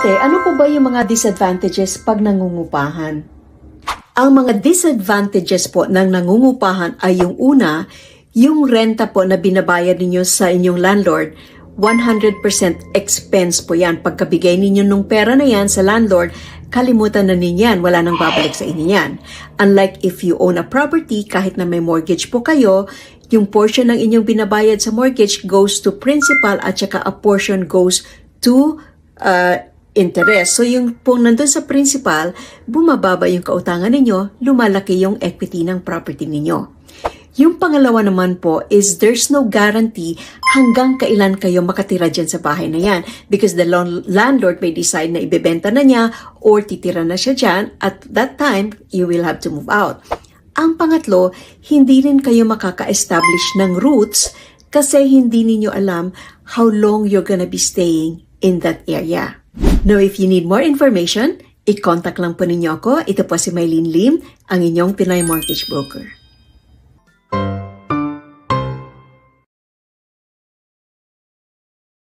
Okay, ano po ba yung mga disadvantages pag nangungupahan? Ang mga disadvantages po ng nangungupahan ay yung una, yung renta po na binabayad ninyo sa inyong landlord, 100% expense po yan. Pagkabigay ninyo nung pera na yan sa landlord, kalimutan na ninyo yan, wala nang babalik sa inyo yan. Unlike if you own a property, kahit na may mortgage po kayo, yung portion ng inyong binabayad sa mortgage goes to principal at saka a portion goes to interest. So yung pong nandun sa principal, bumababa yung kautangan ninyo, lumalaki yung equity ng property ninyo. Yung pangalawa naman po is there's no guarantee hanggang kailan kayo makatira dyan sa bahay na yan. Because the landlord may decide na ibebenta na niya or titira na siya dyan. At that time, you will have to move out. Ang pangatlo, hindi rin kayo makaka-establish ng roots kasi hindi ninyo alam how long you're gonna be staying in that area. Now, if you need more information, i-contact lang po ninyo ako. Ito po si Mylene Lim, ang inyong Pinoy Mortgage Broker.